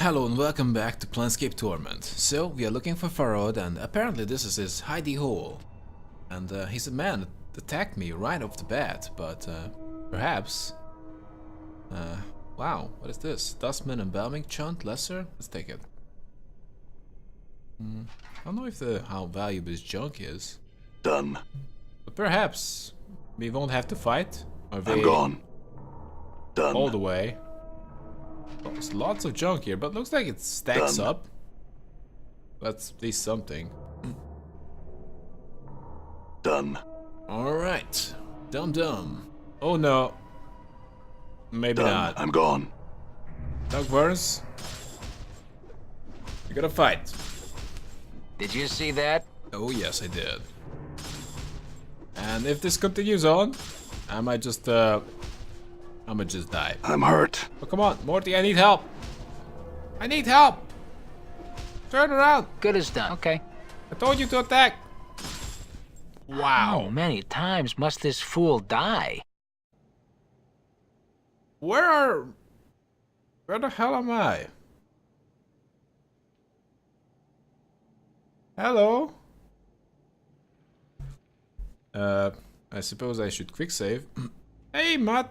Hello and welcome back to Planescape Torment. So, we are looking for Farod and apparently this is his hidey hole. And he's a man that attacked me right off the bat, but perhaps... wow, what is this? Dustman Embalming Chunt Lesser? Let's take it. I don't know if how valuable his junk is. Done. But perhaps we won't have to fight. Or I'm gone. Done. All the way. Well, there's lots of junk here, but looks like it stacks up. That's at least something. Done. Alright. Dum. Oh no. Maybe Done. not. I'm gone. Doug Burns. We gotta fight. Did you see that? Oh yes, I did. And if this continues on, I might just die. I'm hurt. Oh, come on, Morty, I need help. I need help. Turn around. Good as done. Okay. I told you to attack. Wow. How many times must this fool die? Where the hell am I? Hello? I suppose I should quick save. Hey, Marta?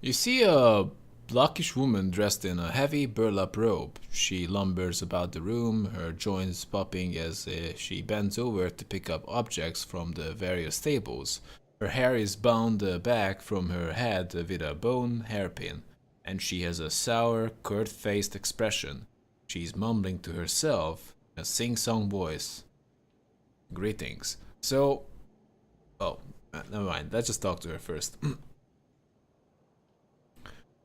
You see a blackish woman dressed in a heavy burlap robe. She lumbers about the room, her joints popping as she bends over to pick up objects from the various tables. Her hair is bound back from her head with a bone hairpin, and she has a sour, curt-faced expression. She's mumbling to herself in a sing-song voice. Greetings. So... oh, never mind. Let's just talk to her first.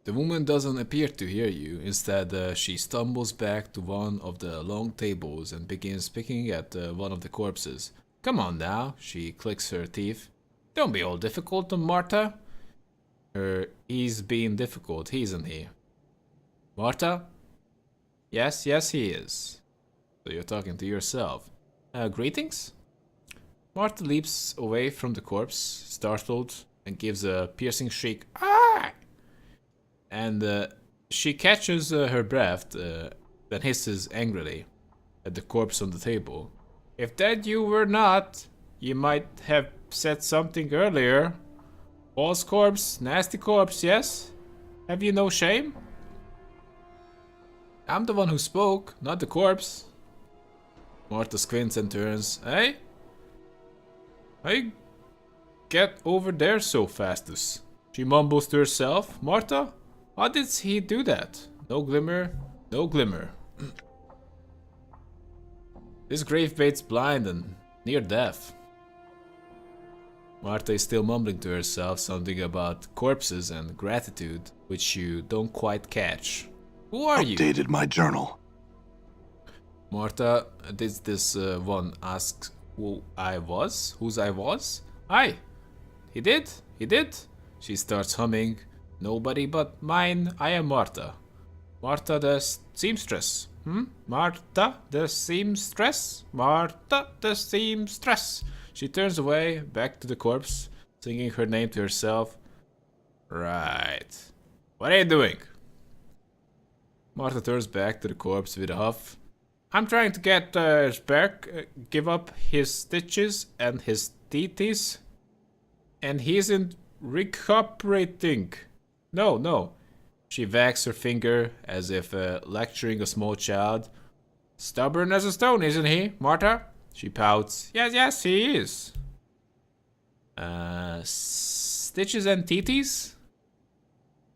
The woman doesn't appear to hear you. Instead, she stumbles back to one of the long tables and begins picking at one of the corpses. Come on now, she clicks her teeth. Don't be all difficult on Marta. He's being difficult, isn't he? Marta? Yes, he is. So you're talking to yourself. Greetings? Marta leaps away from the corpse, startled, and gives a piercing shriek. Ah! And she catches her breath, then hisses angrily at the corpse on the table. If that you were not, you might have said something earlier. False corpse, nasty corpse, yes? Have you no shame? I'm the one who spoke, not the corpse. Marta squints and turns. Hey? Hey, get over there so fastest. She mumbles to herself. Marta? How did he do that? No glimmer, no glimmer. This gravebait's blind and near death. Marta is still mumbling to herself something about corpses and gratitude, which you don't quite catch. Who are you? Updated my journal. Marta, did this one ask who I was? Whose I was? Aye. He did? She starts humming. Nobody but mine, I am Marta. Marta the seamstress. Marta the seamstress? Marta the seamstress. She turns away, back to the corpse, singing her name to herself. Right. What are you doing? Marta turns back to the corpse with a huff. I'm trying to get Sperk give up his stitches and his teethies. And he isn't recuperating. No. She wags her finger as if lecturing a small child. Stubborn as a stone, isn't he, Marta? She pouts. Yes, he is. Stitches and teethies?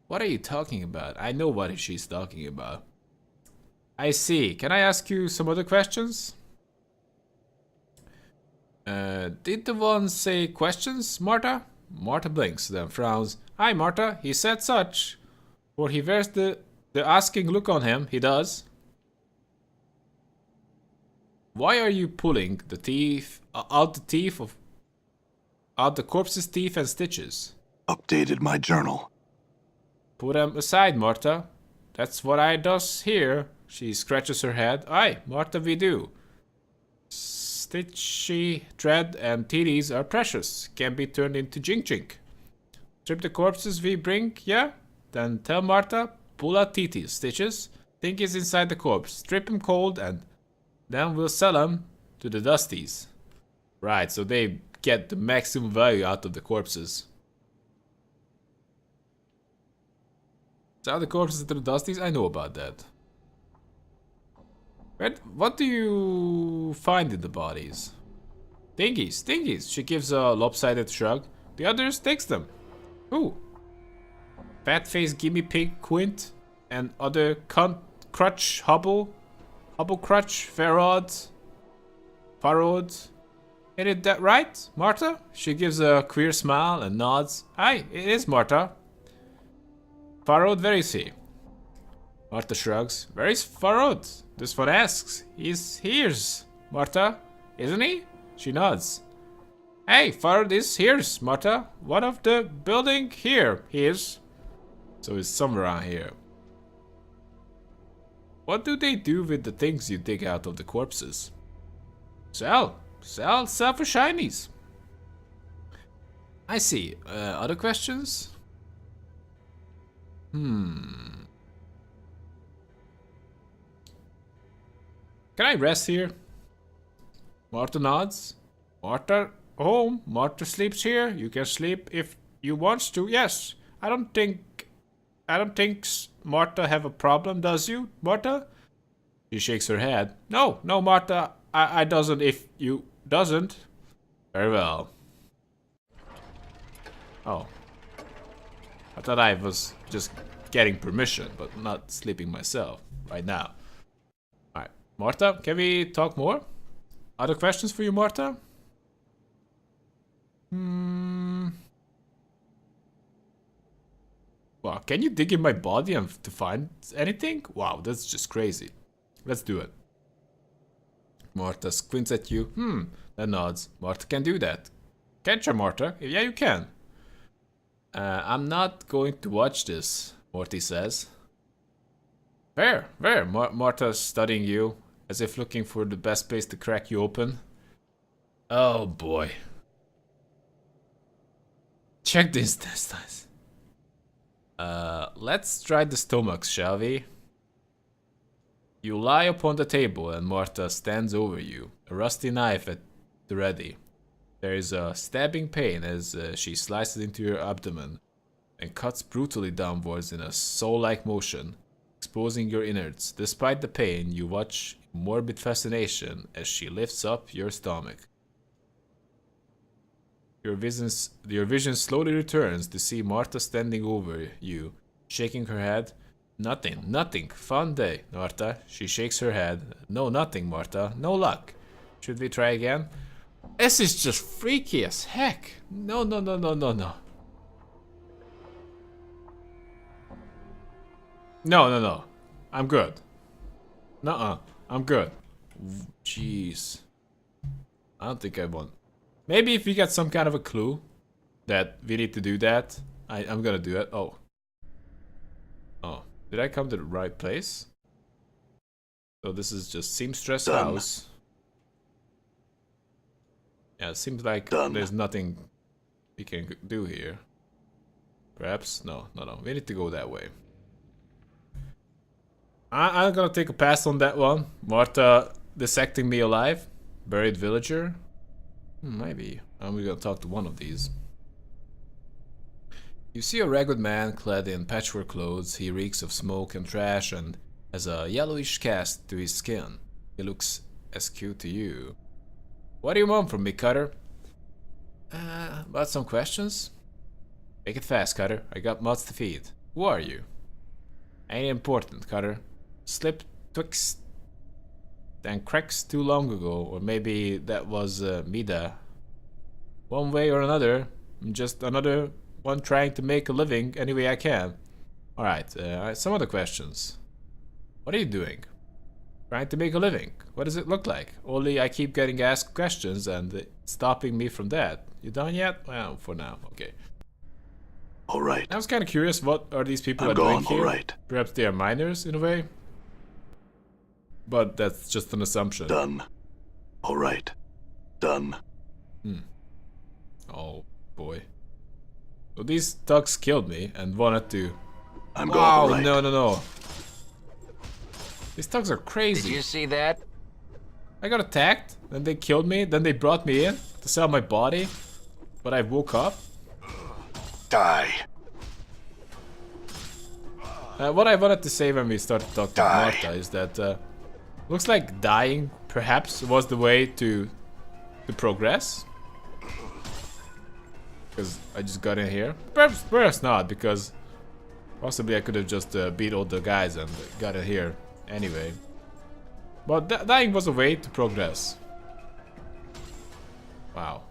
What are you talking about? I know what she's talking about. I see. Can I ask you some other questions? Did the one say questions, Marta? Marta blinks, then frowns. Aye, Marta, he said such. For he wears the asking look on him, he does. Why are you pulling the teeth out the corpse's teeth and stitches? Updated my journal. Put them aside, Marta. That's what I does here. She scratches her head. Aye, Marta, we do. Stitchy thread and titties are precious. Can be turned into jink. Strip the corpses we bring, yeah? Then tell Martha, pull out Titi's stitches. Think he's inside the corpse. Strip him cold and then we'll sell him to the Dusties. Right, so they get the maximum value out of the corpses. Sell the corpses to the Dusties? I know about that. What do you find in the bodies? Thingies. She gives a lopsided shrug. The others takes them. Who? Fatface, Gimme Pig, Quint, and other cunt, Crutch, Hubble Crutch, Farod. Is it that right, Martha? She gives a queer smile and nods. Aye, it is Martha. Farod, where is he? Martha shrugs. Where is Farod? This one asks. He's here's, Martha, isn't he? She nods. Hey, Farod is here's, Martha. One of the building here. Here's. So it's somewhere around here. What do they do with the things you dig out of the corpses? Sell for shinies. I see. Other questions? Can I rest here? Martha nods. Martha home. Martha sleeps here. You can sleep if you want to. Yes. I don't think Martha have a problem, does you, Martha? She shakes her head. No, Martha. I doesn't if you doesn't. Very well. Oh. I thought I was just getting permission, but not sleeping myself right now. Alright. Martha, can we talk more? Other questions for you, Martha? Wow, can you dig in my body and to find anything? Wow, that's just crazy. Let's do it. Martha squints at you. Then nods. Martha can do that. Can't you, Martha? Yeah, you can. I'm not going to watch this, Morty says. Where? Martha's studying you, as if looking for the best place to crack you open. Oh boy. Check the intestines. Let's try the stomachs, shall we? You lie upon the table and Martha stands over you, a rusty knife at the ready. There is a stabbing pain as she slices into your abdomen and cuts brutally downwards in a saw-like motion, exposing your innards. Despite the pain, you watch in morbid fascination as she lifts up your stomach. Your vision slowly returns to see Martha standing over you, shaking her head. Nothing. Fun day, Martha. She shakes her head. No, nothing, Martha. No luck. Should we try again? This is just freaky as heck. No. No. I'm good. Nuh-uh. I'm good. Jeez. I don't think I want. Maybe if we get some kind of a clue that we need to do that, I'm gonna do it. Oh. Did I come to the right place? So this is just seamstress house. Yeah, it seems like there's nothing we can do here. Perhaps? No. We need to go that way. I'm gonna take a pass on that one. Martha dissecting me alive. Buried villager. Maybe. I'm gonna talk to one of these. You see a ragged man clad in patchwork clothes. He reeks of smoke and trash and has a yellowish cast to his skin. He looks askew to you. What do you want from me, Cutter? About some questions? Make it fast, Cutter. I got mouths to feed. Who are you? Ain't important, Cutter. Slipped twixt and cracks too long ago, or maybe that was Mida. One way or another, I'm just another one trying to make a living any way I can. Alright, some other questions. What are you doing? Trying to make a living. What does it look like? Only I keep getting asked questions and it's stopping me from that. You done yet? Well, for now, okay. Alright. I was kind of curious, what are these people doing here? Alright. Perhaps they are minors in a way? But that's just an assumption. Done. Alright. Done. Oh, boy. So these thugs killed me and wanted to... I'm Wow, going. Right. no, no, no. These thugs are crazy. Did you see that? I got attacked, then they killed me, then they brought me in to sell my body. But I woke up. Die. What I wanted to say when we started talking to Die. Marta is that looks like dying perhaps was the way to progress. Because I just got in here. Perhaps not, because possibly I could have just beat all the guys and got in here anyway. But dying was a way to progress. Wow.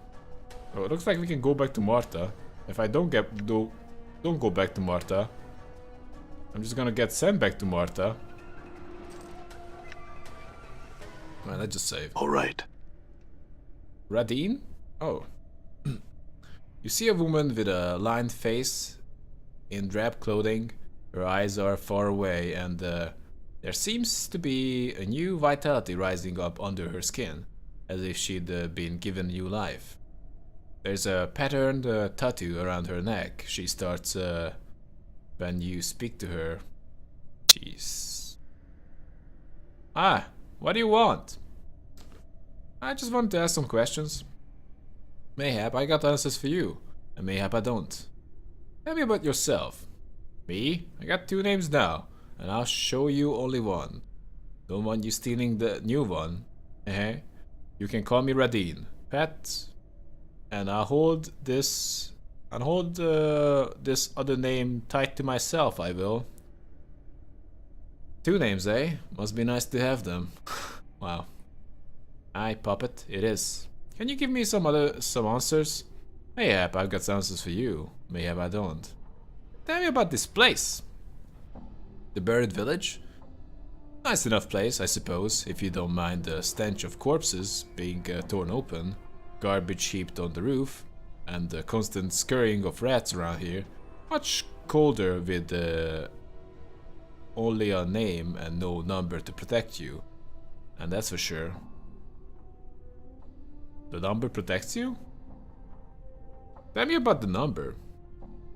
So it looks like we can go back to Marta. If I don't go back to Marta, I'm just gonna get sent back to Marta. Man, let's just save. All right. Radine? Oh. You see a woman with a lined face in drab clothing. Her eyes are far away and there seems to be a new vitality rising up under her skin, as if she'd been given new life. There's a patterned tattoo around her neck. She starts when you speak to her. Jeez. Ah, what do you want? I just want to ask some questions. Mayhap I got answers for you, and mayhap I don't. Tell me about yourself. Me? I got 2 names now, and I'll show you only one. Don't want you stealing the new one. You can call me Radine. Pet. And I'll hold this other name tight to myself, I will. 2 names, eh? Must be nice to have them. Wow. Aye, puppet, it is. Can you give me some answers? Mayhap I've got some answers for you. Mayhap I don't. Tell me about this place. The buried village? Nice enough place, I suppose, if you don't mind the stench of corpses being torn open, garbage heaped on the roof, and the constant scurrying of rats around here. Much colder with only a name and no number to protect you. And that's for sure. The number protects you? Tell me about the number.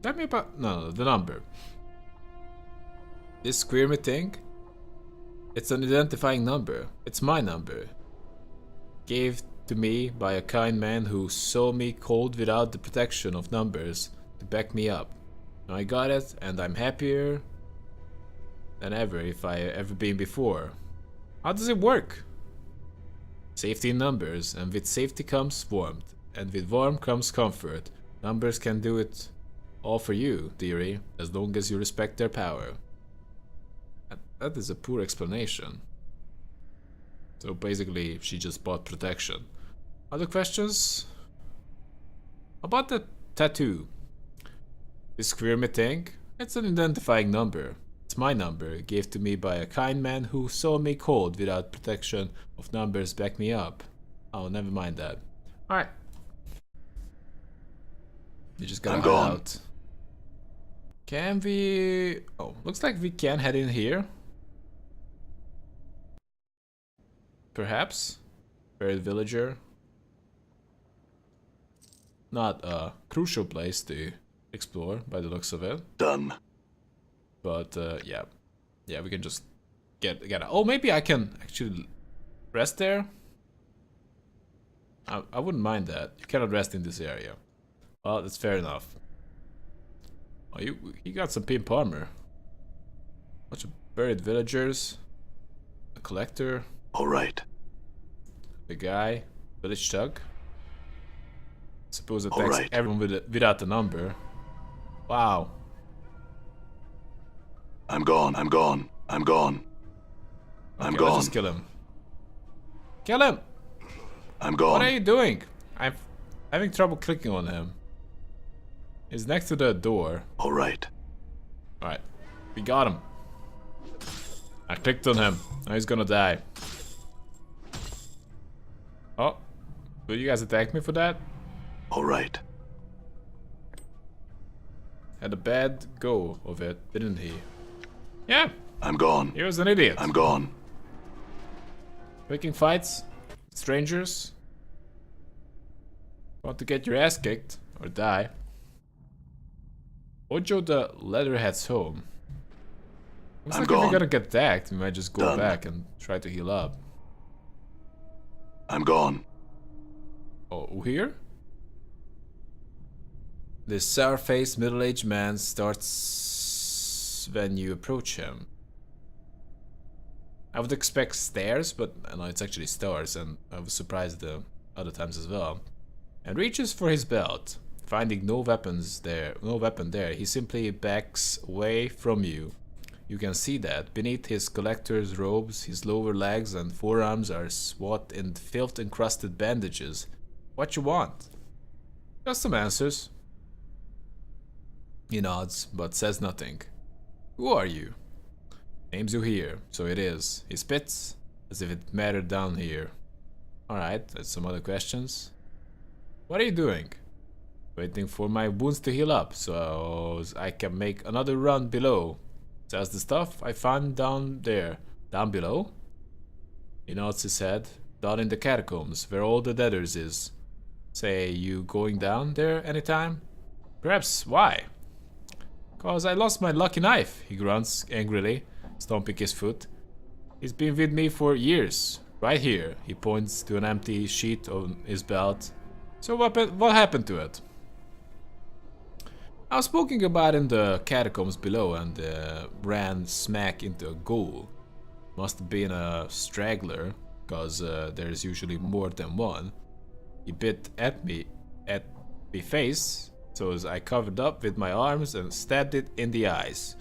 Tell me about... No, the number. This squirmy thing? It's an identifying number. It's my number. Gave to me by a kind man who saw me cold without the protection of numbers to back me up. Now I got it, and I'm happier than ever if I ever been before. How does it work? Safety in numbers, and with safety comes warmth, and with warmth comes comfort. Numbers can do it all for you, dearie, as long as you respect their power. That is a poor explanation. So basically, she just bought protection. Other questions? About the tattoo. This squirmy thing? It's an identifying number. It's my number, gave to me by a kind man who saw me cold without protection of numbers back me up. Oh, never mind that. Alright. You just gotta head out. Can we... Oh, looks like we can head in here. Perhaps. Buried villager. Not a crucial place to explore by the looks of it. Done. But yeah, we can just get. Oh, maybe I can actually rest there. I wouldn't mind that. You cannot rest in this area. Well, that's fair enough. Oh, he got some pimp armor. Bunch of buried villagers. A collector. All right. The guy. Village thug. Suppose it All attacks right. everyone without the number. Wow. I'm gone. I'm gone. I'm gone. I'm Okay, gone. let's just kill him. Kill him! I'm gone. What are you doing? I'm having trouble clicking on him. He's next to the door. All right. Alright. We got him. I clicked on him. Now he's gonna die. Oh. Will you guys attack me for that? All right. Had a bad go of it, didn't he? Yeah. I'm gone. He was an idiot. I'm gone. Picking fights. Strangers. Want to get your ass kicked. Or die. Ojo the Leatherhead's home. Looks I'm like if gone. we're gonna get attacked, we might just go Done. back and try to heal up. I'm gone. Oh, here? This sour-faced middle-aged man starts when you approach him. I would expect stairs, but no, it's actually stars, and I was surprised the other times as well. And reaches for his belt. Finding no weapon there, he simply backs away from you. You can see that beneath his collector's robes, his lower legs and forearms are swathed in filth-encrusted bandages. What you want? Just some answers. He nods, but says nothing. Who are you? Name's you here, so it is. He spits, as if it mattered down here. Alright, that's some other questions. What are you doing? Waiting for my wounds to heal up, so I can make another run below. Says the stuff I found down there. Down below? He nods his head. Down in the catacombs, where all the debtors is. Say, you going down there anytime? Perhaps, why? Cause I lost my lucky knife, he grunts angrily, stomping his foot. He's been with me for years. Right here, he points to an empty sheet on his belt. So what happened to it? I was poking about in the catacombs below and ran smack into a ghoul. Must have been a straggler, cause there's usually more than one. He bit at me face, so as I covered up with my arms and stabbed it in the eyes.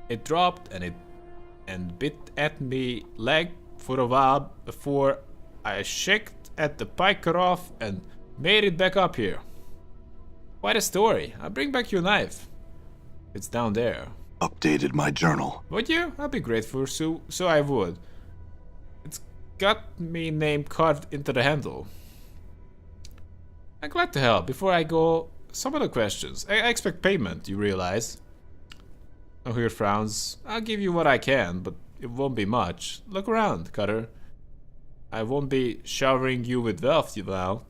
It dropped and bit at me leg for a while before I shaked at the piker off and made it back up here. Quite a story. I'll bring back your knife. It's down there. Updated my journal. Would you? I'd be grateful, so I would. It's got me name carved into the handle. I'm glad to help. Before I go, some other questions. I expect payment, you realize. O'Hear frowns. I'll give you what I can, but it won't be much. Look around, Cutter. I won't be showering you with wealth, you know.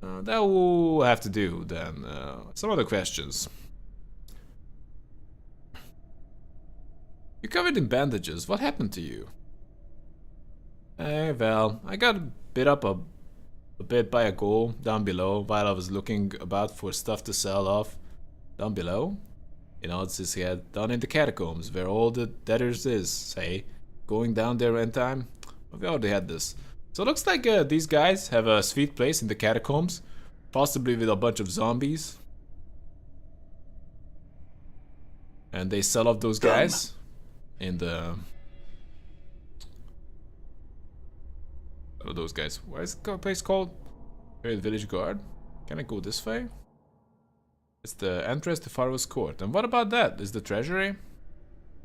That will have to do, then. Some other questions. You're covered in bandages. What happened to you? Well, I got bit up a bit by a ghoul down below while I was looking about for stuff to sell off. Down below? He nods his head. Down in the catacombs, where all the debtors is, say. Going down there in time? We already had this. So it looks like these guys have a sweet place in the catacombs. Possibly with a bunch of zombies. And they sell off those guys. In the... What are those guys? What is the place called? Here at Village Guard. Can I go this way? It's the entrance to Pharaoh's court. And what about that? Is the treasury?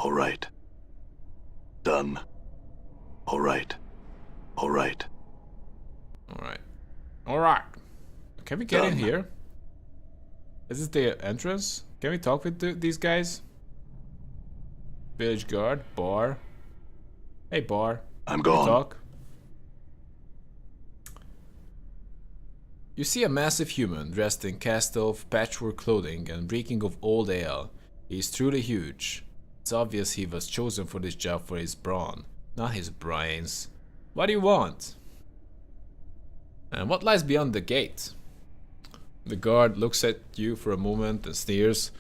Alright. Done. Alright. Alright. Alright. Alright. Can we get in Done. here? Is this the entrance? Can we talk with these guys? Village guard, bar. Hey, bar. I'm Can we gone. talk? You see a massive human dressed in cast-off patchwork clothing and reeking of old ale. He is truly huge. It's obvious he was chosen for this job for his brawn, not his brains. What do you want? And what lies beyond the gate? The guard looks at you for a moment and sneers.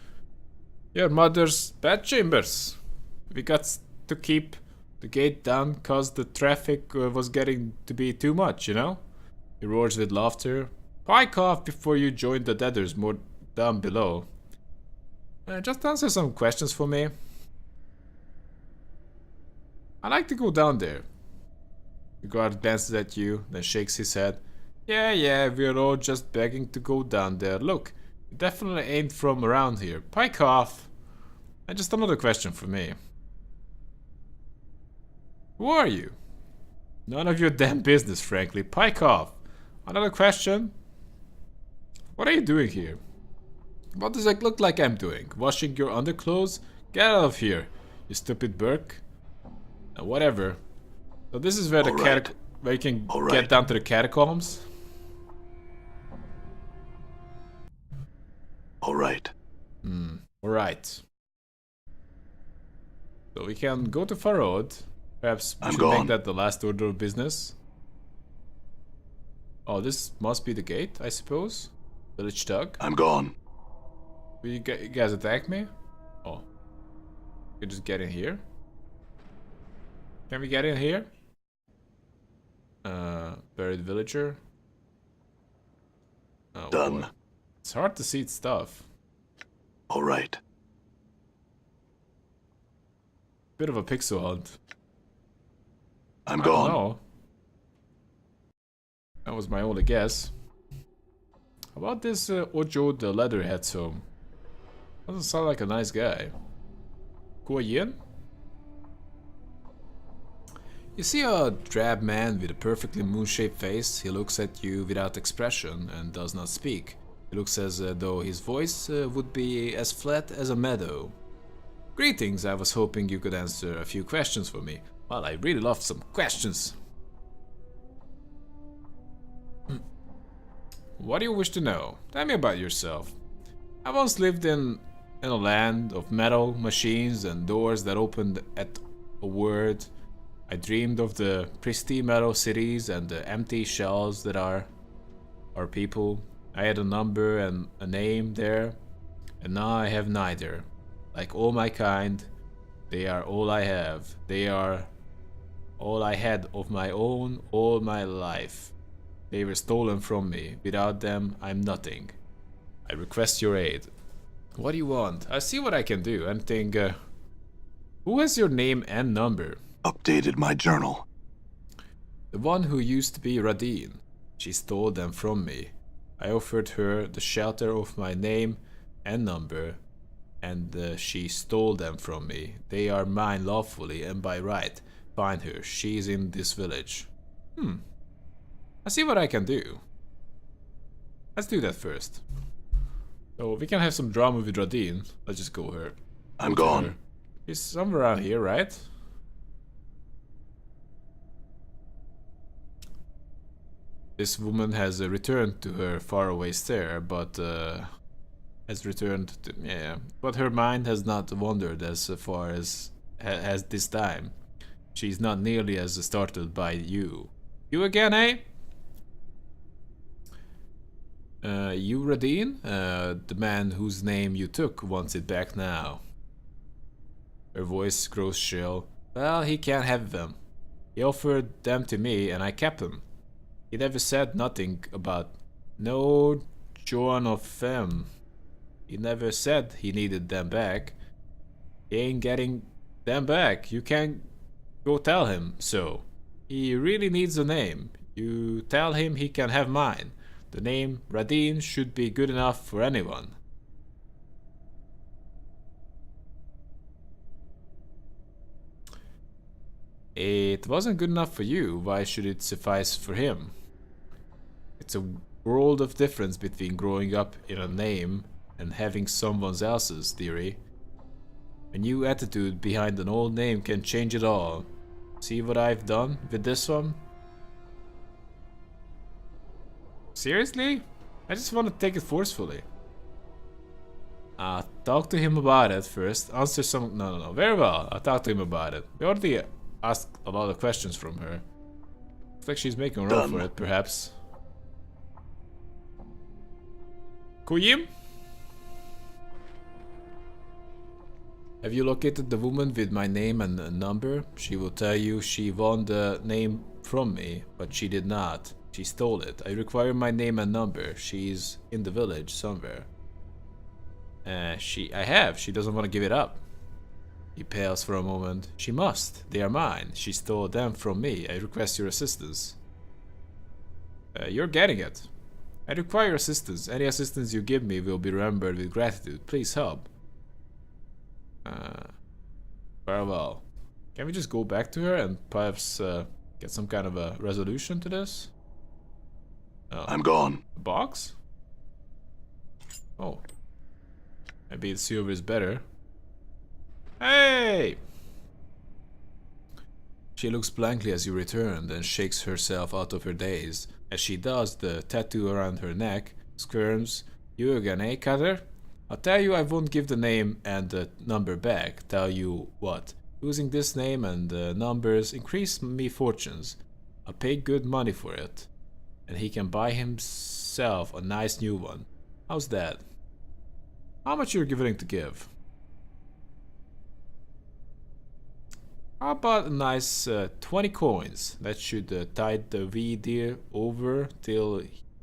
Your mother's bedchambers. We got to keep the gate down cause the traffic was getting to be too much, you know? He roars with laughter. Pike off before you join the debtors more down below. Just answer some questions for me. I like to go down there. The guard glances at you, then shakes his head. Yeah, we're all just begging to go down there. Look, you definitely ain't from around here. Pike off. And just another question for me. Who are you? None of your damn business, frankly. Pike off. Another question? What are you doing here? What does it look like I'm doing? Washing your underclothes? Get out of here, you stupid Burke. Whatever. So this is where the where you can get down to the catacombs. Alright. Alright. So we can go to Farod. Perhaps we I'm should gone. make that the last order of business. Oh, this must be the gate, I suppose. Village Tug. I'm gone. Will you guys attack me? Oh. You can just get in here. Can we get in here? Buried villager. Oh, Done. boy. It's hard to see stuff. All right. Bit of a pixel hunt. I'm I don't gone. know. That was my only guess. How about this Ojo the Leatherhead home? Doesn't sound like a nice guy. Yin? You see a drab man with a perfectly moon-shaped face. He looks at you without expression and does not speak. He looks as though his voice would be as flat as a meadow. Greetings, I was hoping you could answer a few questions for me. Well, I really love some questions. What do you wish to know? Tell me about yourself. I once lived in a land of metal machines and doors that opened at a word. I dreamed of the pristine metal cities and the empty shells that are our people. I had a number and a name there, and now I have neither. Like all my kind, they are all I have. They are all I had of my own all my life. They were stolen from me. Without them, I'm nothing. I request your aid. What do you want? I see what I can do. Anything, who has your name and number? Updated my journal. The one who used to be Radine. She stole them from me. I offered her the shelter of my name and number, and she stole them from me. They are mine lawfully and by right. Find her. She is in this village. I see what I can do. Let's do that first. So we can have some drama with Radine. Let's just go her. I'm go to gone. her. He's somewhere around here, right? This woman has returned to her faraway stare, but has returned to but her mind has not wandered as far as has this time. She's not nearly as startled by you. You again, eh? You, Radine? The man whose name you took wants it back now. Her voice grows shrill. Well, he can't have them. He offered them to me and I kept them. He never said nothing about no John of them. He never said he needed them back. He ain't getting them back. You can't go tell him so. He really needs a name. You tell him he can have mine. The name Radine should be good enough for anyone. It wasn't good enough for you. Why should it suffice for him? It's a world of difference between growing up in a name and having someone else's, dearie. A new attitude behind an old name can change it all. See what I've done with this one? Seriously? I just want to take it forcefully. Talk to him about it first. Answer some... No. Very well. I'll talk to him about it. We already asked a lot of questions from her. Looks like she's making a run for it, perhaps. Kuyim? Have you located the woman with my name and number? She will tell you she won the name from me, but she did not. She stole it. I require my name and number. She's in the village somewhere. I have. She doesn't want to give it up. He pales for a moment. She must. They are mine. She stole them from me. I request your assistance. You're getting it. I require assistance. Any assistance you give me will be remembered with gratitude. Please help. Very well. Can we just go back to her and perhaps get some kind of a resolution to this? I'm gone. A box? Oh. Maybe the silver is better. Hey! She looks blankly as you return, then shakes herself out of her daze. As she does, the tattoo around her neck squirms. You again, eh, Cutter? I'll tell you I won't give the name and the number back. Tell you what. Using this name and numbers increase me fortunes. I'll pay good money for it. And he can buy himself a nice new one. How's that? How much you're willing to give? How about a nice 20 coins? That should tide the wee deer over till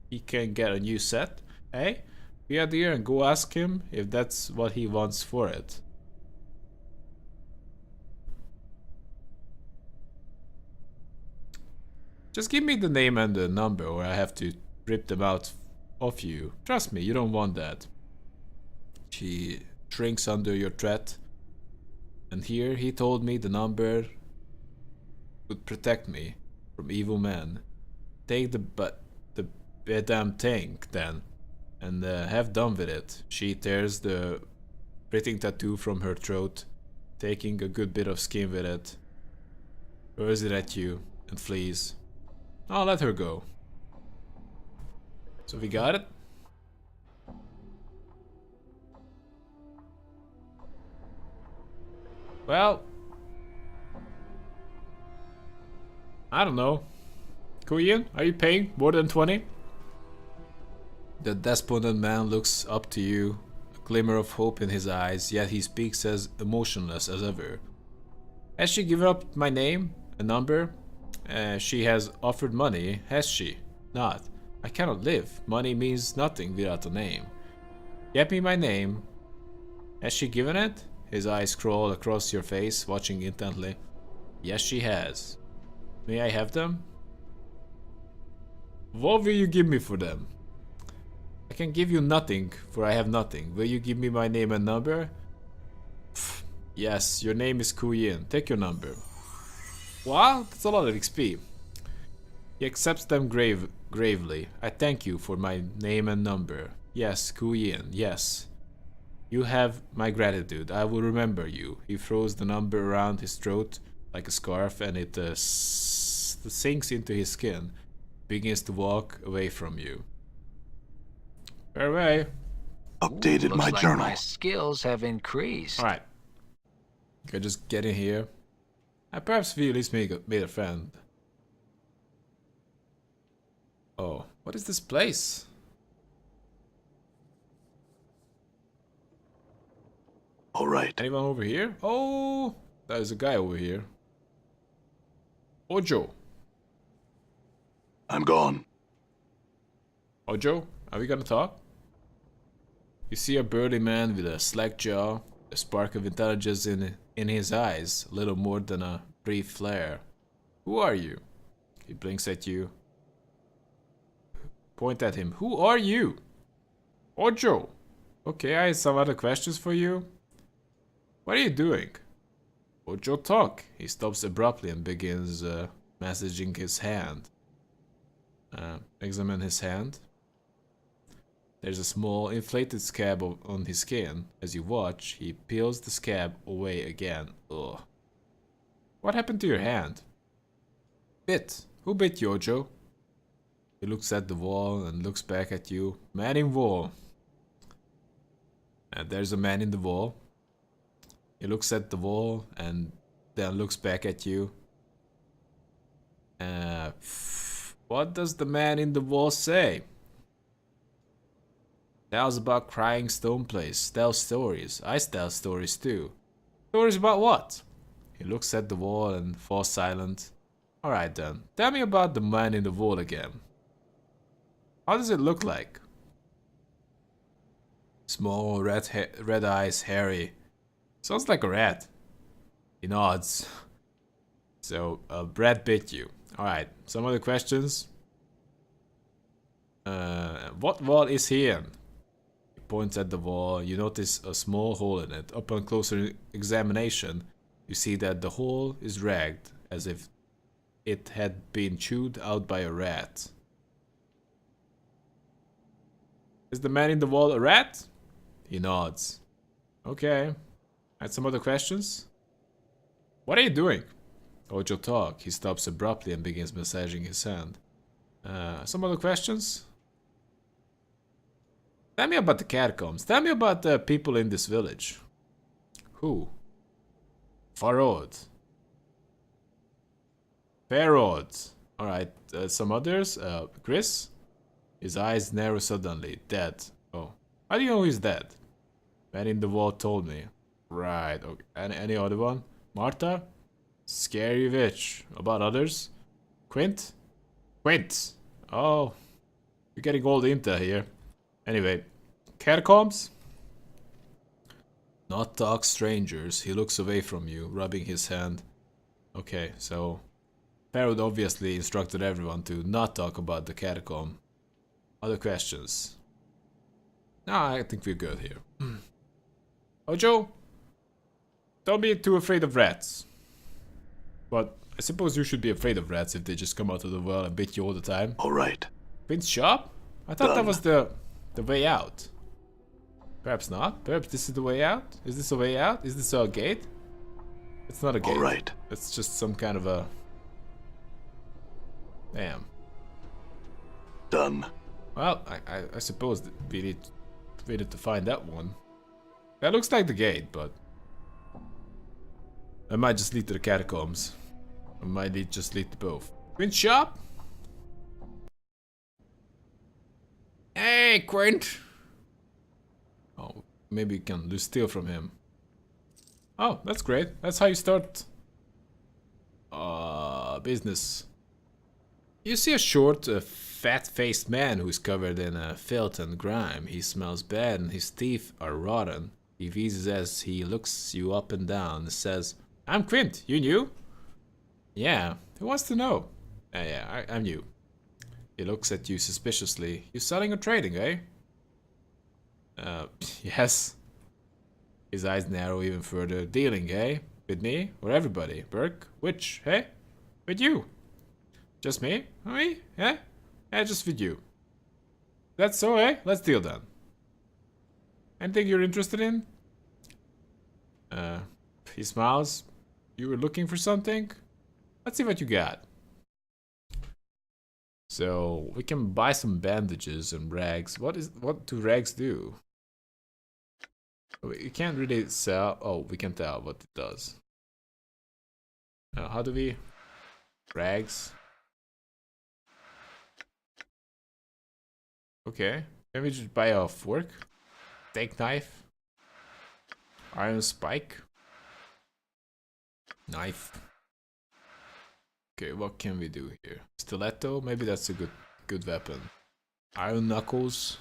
he can get a new set. Hey, be a deer and go ask him if that's what he wants for it. Just give me the name and the number or I have to rip them out of you. Trust me, you don't want that. She shrinks under your threat. And here he told me the number would protect me from evil men. Take the damn thing then and have done with it. She tears the printing tattoo from her throat, taking a good bit of skin with it, hurls it at you and flees. I'll let her go. So we got it? Well, I don't know. Kuyan, are you paying more than 20? The despondent man looks up to you, a glimmer of hope in his eyes, yet he speaks as emotionless as ever. Has she given up my name, a number? She has offered money, has she? Not. I cannot live. Money means nothing without a name. Get me my name. Has she given it? His eyes crawl across your face, watching intently. Yes, she has. May I have them? What will you give me for them? I can give you nothing, for I have nothing. Will you give me my name and number? Pfft. Yes, your name is Kuyin. Take your number. Wow, that's a lot of XP. He accepts them gravely. I thank you for my name and number. Yes, Kuyin, yes. You have my gratitude. I will remember you. He throws the number around his throat like a scarf and it sinks into his skin. Begins to walk away from you. Fareway. Updated Looks my like journal. my skills have increased. Alright. Can I just get in here? I perhaps we at least made a friend. Oh, what is this place? All right. Anyone over here? Oh, there's a guy over here. Ojo. I'm gone. Ojo, are we gonna talk? You see a burly man with a slack jaw, a spark of intelligence in his eyes, a little more than a brief flare. Who are you? He blinks at you. Point at him. Who are you? Ojo. Okay, I have some other questions for you. What are you doing? Ojo, talk. He stops abruptly and begins massaging his hand. Examine his hand. There's a small inflated scab on his skin. As you watch, he peels the scab away again. Ugh. What happened to your hand? Bit. Who bit you, Ojo? He looks at the wall and looks back at you. Man in wall. And there's a man in the wall. He looks at the wall and then looks back at you. What does the man in the wall say? Tells about crying stone place. Tells stories. I tell stories too. Stories about what? He looks at the wall and falls silent. Alright then. Tell me about the man in the wall again. How does it look like? Small, red eyes, hairy. Sounds like a rat. He nods. So, Brad bit you. Alright, some other questions? What wall is he in? He points at the wall. You notice a small hole in it. Upon closer examination, you see that the hole is ragged, as if it had been chewed out by a rat. Is the man in the wall a rat? He nods. Okay. Had some other questions? What are you doing? Ojo talk. He stops abruptly and begins massaging his hand. Some other questions? Tell me about the catacombs. Tell me about the people in this village. Who? Farod. Farod. Alright, some others. Chris? His eyes narrow suddenly. Dead. Oh. How do you know he's dead? Man in the wall told me. Right. Okay. Any other one? Martha? Scary witch. About others? Quint? Quint! Oh. You're getting old Inta here. Anyway. Catacombs? Not talk strangers. He looks away from you, rubbing his hand. Okay, so Farod obviously instructed everyone to not talk about the catacomb. Other questions? No, I think we're good here. Ojo, don't be too afraid of rats. But I suppose you should be afraid of rats if they just come out of the well and bit you all the time. All right. Quint's shop? I thought that Done. was the way out. Perhaps not. Perhaps this is the way out? Is this a way out? Is this a gate? It's not a gate. All right. It's just some kind of a... Damn. Done. Well, I suppose that we needed to find that one. That looks like the gate, but... I might just lead to the catacombs. I might just lead to both. Quint shop? Hey, Quint! Oh, maybe you can steal from him. Oh, that's great. That's how you start... business. You see a short, fat-faced man who's covered in filth and grime. He smells bad and his teeth are rotten. He wheezes as he looks you up and down and says, I'm Quint, you new? Yeah, who wants to know? Yeah, I'm new. He looks at you suspiciously. You selling or trading, eh? Yes. His eyes narrow even further. Dealing, eh? With me? Or everybody? Burke? Which, hey? With you? Just me? Me? Yeah? Yeah, just with you. That's so, eh? Let's deal then. Anything you're interested in? He smiles. You were looking for something? Let's see what you got. So, we can buy some bandages and rags. What do rags do? We can't really sell. Oh, we can tell what it does. How do we? Rags. Okay. Can we just buy a fork? Steak knife. Iron spike. Knife. Okay, what can we do here? Stiletto? Maybe that's a good weapon. Iron knuckles.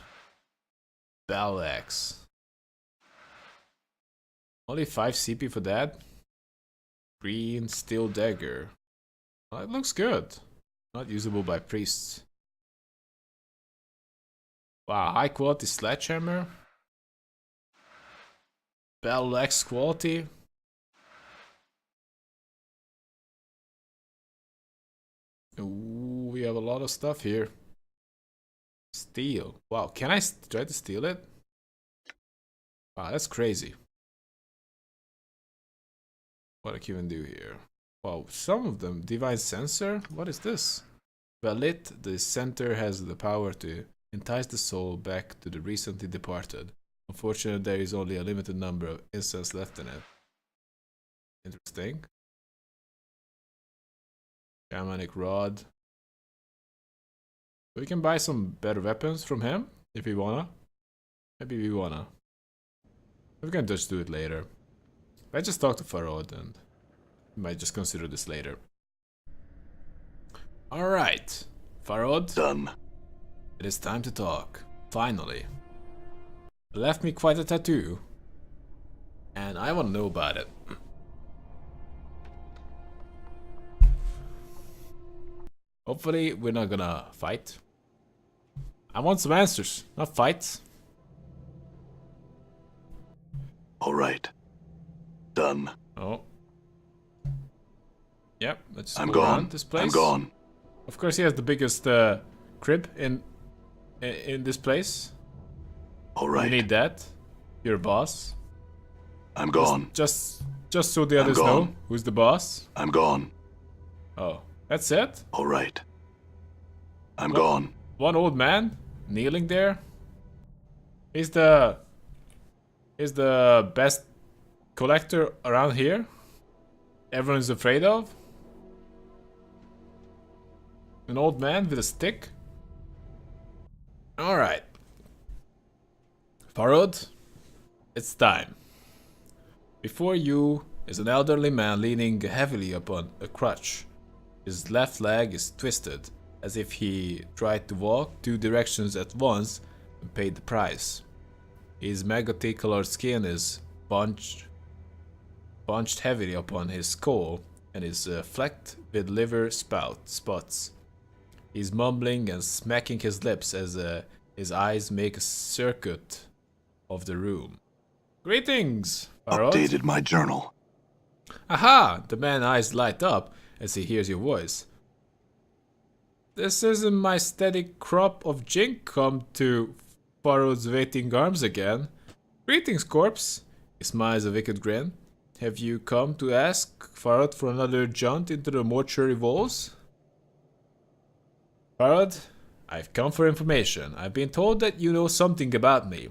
Bell axe. Only 5 CP for that? Green steel dagger. Well, it looks good. Not usable by priests. Wow, high quality sledgehammer. Battle axe quality. Ooh, we have a lot of stuff here. Steel. Wow, can I try to steal it? Wow, that's crazy. What I can even do here? Wow, some of them. Divine Sensor? What is this? Well lit, the center has the power to entice the soul back to the recently departed. Unfortunately, there is only a limited number of incense left in it. Interesting. Shamanic Rod. We can buy some better weapons from him, if we wanna. Maybe we wanna. We can just do it later. Let's just talk to Farod and we might just consider this later. Alright, Farod. Done. It is time to talk. Finally. It left me quite a tattoo. And I want to know about it. Hopefully we're not gonna fight. I want some answers, not fights. All right. Done. Oh. Yep, let's I'm go gone. around this place. I'm gone. Of course he has the biggest crib in this place. All right. You need that. You're a boss. I'm gone. Just so the others know gone. who's the boss. I'm gone. Oh, that's it? All right. I'm What? gone. One old man kneeling there. He's the best collector around here. Everyone's afraid of. An old man with a stick. All right, Farod, it's time. Before you is an elderly man leaning heavily upon a crutch. His left leg is twisted, as if he tried to walk two directions at once and paid the price. His maggoty-colored skin is bunched heavily upon his skull and is flecked with liver spots. He's mumbling and smacking his lips as his eyes make a circuit of the room. Greetings, Farod. Updated my journal. Aha! The man's eyes light up as he hears your voice. This isn't my steady crop of jink come to Farod's waiting arms again. Greetings, corpse. He smiles a wicked grin. Have you come to ask Farod for another jaunt into the mortuary walls? Farod, I've come for information. I've been told that you know something about me.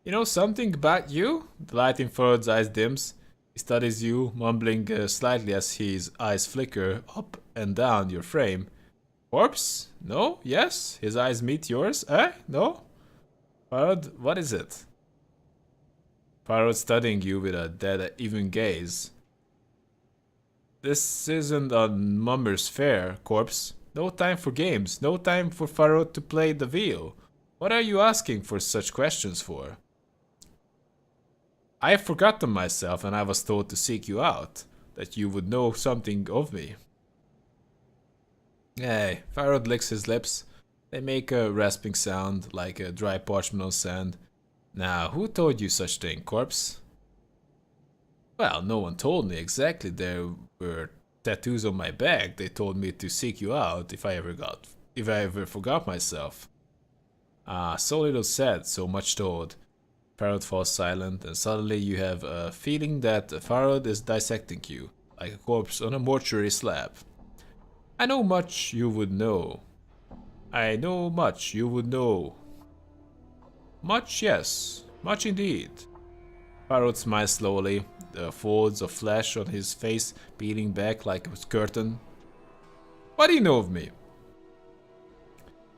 You know something about you? The light in Farod's eyes dims. He studies you, mumbling slightly as his eyes flicker up and down your frame. Corpse? No? Yes? His eyes meet yours? Eh? No? Farod, what is it? Farod studying you with a dead even gaze. This isn't a mummer's fair, corpse. No time for games. No time for Farod to play the wheel. What are you asking for such questions for? I have forgotten myself and I was told to seek you out, that you would know something of me. Hey, Farod licks his lips. They make a rasping sound, like a dry parchment on sand. Now, who told you such thing, corpse? Well, no one told me exactly. There were tattoos on my back. They told me to seek you out if I ever forgot myself. Ah, so little said, so much told. Farod falls silent, and suddenly you have a feeling that Farod is dissecting you, like a corpse on a mortuary slab. I know much you would know. I know much you would know. Much, yes. Much indeed. Farod smiles slowly, the folds of flesh on his face peeling back like a curtain. What do you know of me?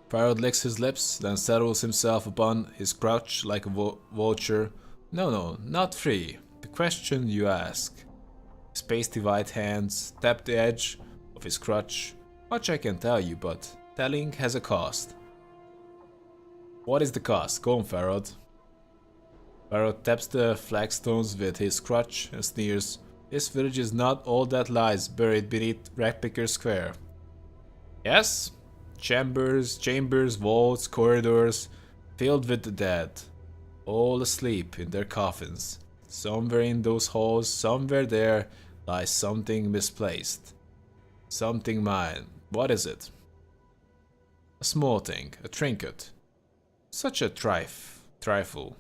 Farod licks his lips, then settles himself upon his crouch like a vulture. No, not free. The question you ask. His pasty white hands tap the edge of his crutch. Much I can tell you, but telling has a cost. What is the cost? Go on, Farod. Farod taps the flagstones with his crutch and sneers. This village is not all that lies buried beneath Ratpicker Square. Yes? Chambers, vaults, corridors, filled with the dead, all asleep in their coffins. Somewhere in those halls, somewhere there, lies something misplaced. Something mine. What is it? A small thing, a trinket. Such a trifle.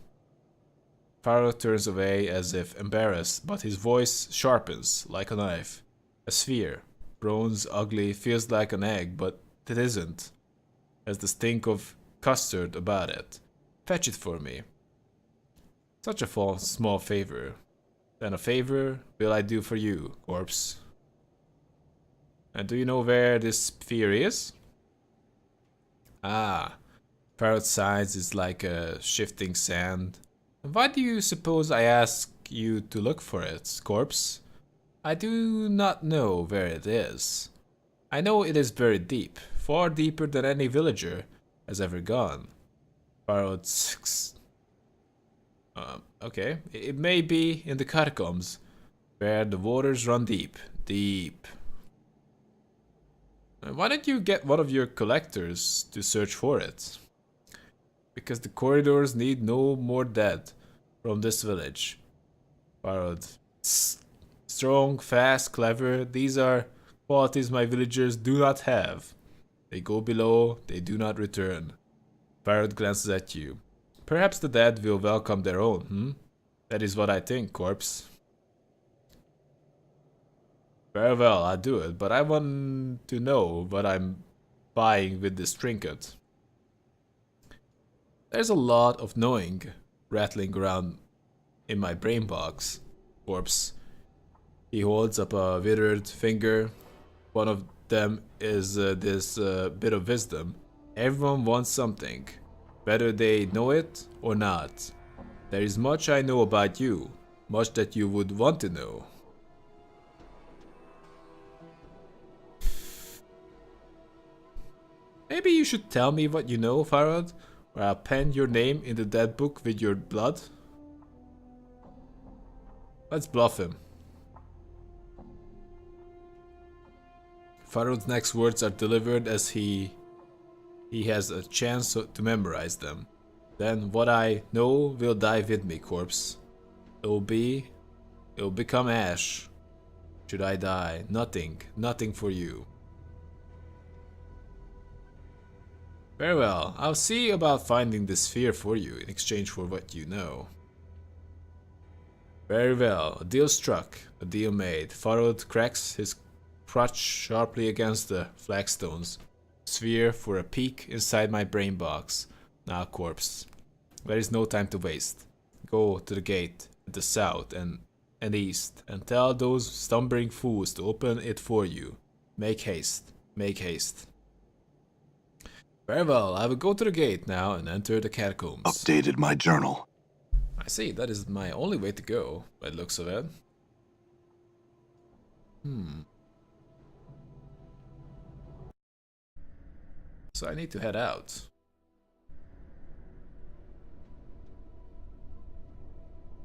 Farod turns away as if embarrassed, but his voice sharpens like a knife. A sphere, bronze, ugly, feels like an egg, but it isn't. Has the stink of custard about it. Fetch it for me. Such a small favor. Then a favor will I do for you, corpse. And do you know where this sphere is? Ah, Farrod's sides is like a shifting sand. Why do you suppose I ask you to look for it, corpse? I do not know where it is. I know it is very deep, far deeper than any villager has ever gone. Farod okay. It may be in the catacombs, where the waters run deep. Why don't you get one of your collectors to search for it? Because the corridors need no more dead from this village. Farod. Strong, fast, clever, these are qualities my villagers do not have. They go below, they do not return. Farod glances at you. Perhaps the dead will welcome their own, That is what I think, corpse. Very well, I'll do it, but I want to know what I'm buying with this trinket. There's a lot of knowing rattling around in my brain box, corpse. He holds up a withered finger. One of them is this bit of wisdom. Everyone wants something, whether they know it or not. There is much I know about you, much that you would want to know. Maybe you should tell me what you know, Farad, or I'll pen your name in the dead book with your blood. Let's bluff him. Farad's next words are delivered as he has a chance to memorize them. Then what I know will die with me, corpse. It'll become ash. Should I die? Nothing for you. Very well, I'll see about finding the sphere for you in exchange for what you know. Very well, a deal struck, a deal made. Farad cracks his crutch sharply against the flagstones. Sphere for a peek inside my brain box. Now, corpse, there is no time to waste. Go to the gate at the south and east and tell those stumbling fools to open it for you. Make haste, make haste. Very well, I will go to the gate now and enter the catacombs. Updated my journal. I see, that is my only way to go, by the looks of it. So I need to head out.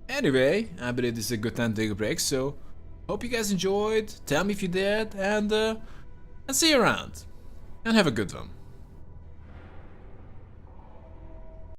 Anyway, I believe this is a good time to take a break, so hope you guys enjoyed. Tell me if you did, and see you around. And have a good one.